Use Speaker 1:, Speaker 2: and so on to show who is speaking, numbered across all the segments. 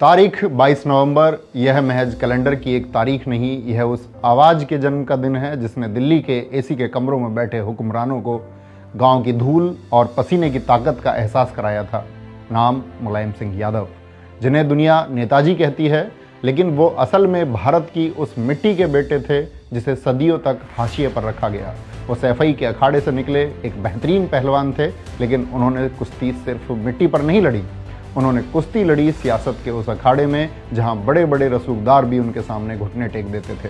Speaker 1: तारीख 22 नवंबर, यह महज कैलेंडर की एक तारीख नहीं, यह उस आवाज़ के जन्म का दिन है जिसने दिल्ली के एसी के कमरों में बैठे हुक्मरानों को गांव की धूल और पसीने की ताकत का एहसास कराया था। नाम मुलायम सिंह यादव, जिन्हें दुनिया नेताजी कहती है, लेकिन वो असल में भारत की उस मिट्टी के बेटे थे जिसे सदियों तक हाशिए पर रखा गया। वो सैफई के अखाड़े से निकले एक बेहतरीन पहलवान थे, लेकिन उन्होंने कुश्ती सिर्फ मिट्टी पर नहीं लड़ी, उन्होंने कुश्ती लड़ी सियासत के उस अखाड़े में जहां बड़े बड़े रसूखदार भी उनके सामने घुटने टेक देते थे।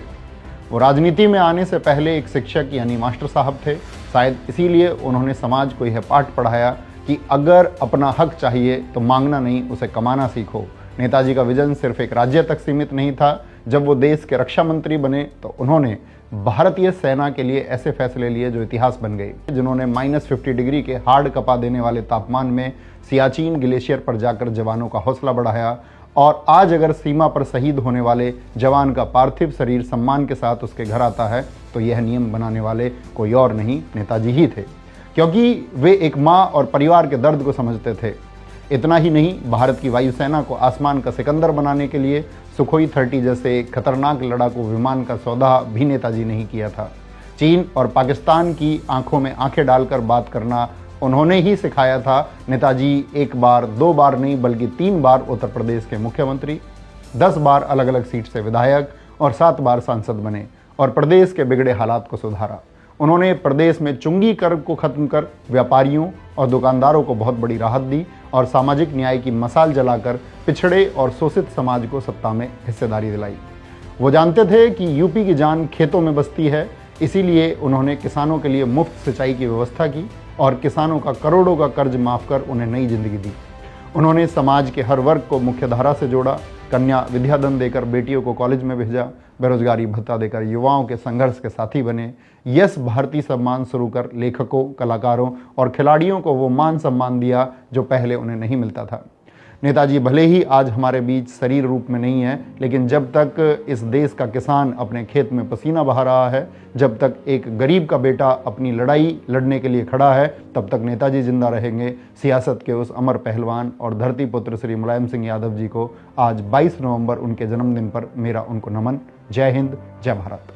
Speaker 1: वो राजनीति में आने से पहले एक शिक्षक यानी मास्टर साहब थे। शायद इसीलिए उन्होंने समाज को यह पाठ पढ़ाया कि अगर अपना हक चाहिए तो मांगना नहीं, उसे कमाना सीखो। नेताजी का विजन सिर्फ एक राज्य तक सीमित नहीं था। जब वो देश के रक्षा मंत्री बने तो उन्होंने भारतीय सेना के लिए ऐसे फैसले लिए जो इतिहास बन गए, जिन्होंने -50 डिग्री के हार्ड कपा देने वाले तापमान में सियाचिन ग्लेशियर पर जाकर जवानों का हौसला बढ़ाया। और आज अगर सीमा पर शहीद होने वाले जवान का पार्थिव शरीर सम्मान के साथ उसके घर आता है तो यह नियम बनाने वाले कोई और नहीं, नेताजी ही थे, क्योंकि वे एक माँ और परिवार के दर्द को समझते थे। इतना ही नहीं, भारत की वायुसेना को आसमान का सिकंदर बनाने के लिए सुखोई 30 जैसे खतरनाक लड़ाकू विमान का सौदा भी नेताजी ने ही किया था। चीन और पाकिस्तान की आंखों में आंखें डालकर बात करना उन्होंने ही सिखाया था। नेताजी एक बार, दो बार नहीं बल्कि 3 बार उत्तर प्रदेश के मुख्यमंत्री, 10 बार अलग अलग सीट से विधायक और 7 बार सांसद बने और प्रदेश के बिगड़े हालात को सुधारा। उन्होंने प्रदेश में चुंगी कर को खत्म कर व्यापारियों और दुकानदारों को बहुत बड़ी राहत दी और सामाजिक न्याय की मशाल जलाकर पिछड़े और शोषित समाज को सत्ता में हिस्सेदारी दिलाई। वो जानते थे कि यूपी की जान खेतों में बसती है, इसीलिए उन्होंने किसानों के लिए मुफ्त सिंचाई की व्यवस्था की और किसानों का करोड़ों का कर्ज माफ कर उन्हें नई जिंदगी दी। उन्होंने समाज के हर वर्ग को मुख्यधारा से जोड़ा, कन्या विद्याधन देकर बेटियों को कॉलेज में भेजा, बेरोजगारी भत्ता देकर युवाओं के संघर्ष के साथी बने, यस भारतीय सम्मान शुरू कर लेखकों, कलाकारों और खिलाड़ियों को वो मान सम्मान दिया जो पहले उन्हें नहीं मिलता था। नेताजी भले ही आज हमारे बीच शरीर रूप में नहीं है, लेकिन जब तक इस देश का किसान अपने खेत में पसीना बहा रहा है, जब तक एक गरीब का बेटा अपनी लड़ाई लड़ने के लिए खड़ा है, तब तक नेताजी जिंदा रहेंगे। सियासत के उस अमर पहलवान और धरती पुत्र श्री मुलायम सिंह यादव जी को आज 22 नवंबर उनके जन्मदिन पर मेरा उनको नमन। जय हिंद, जय भारत।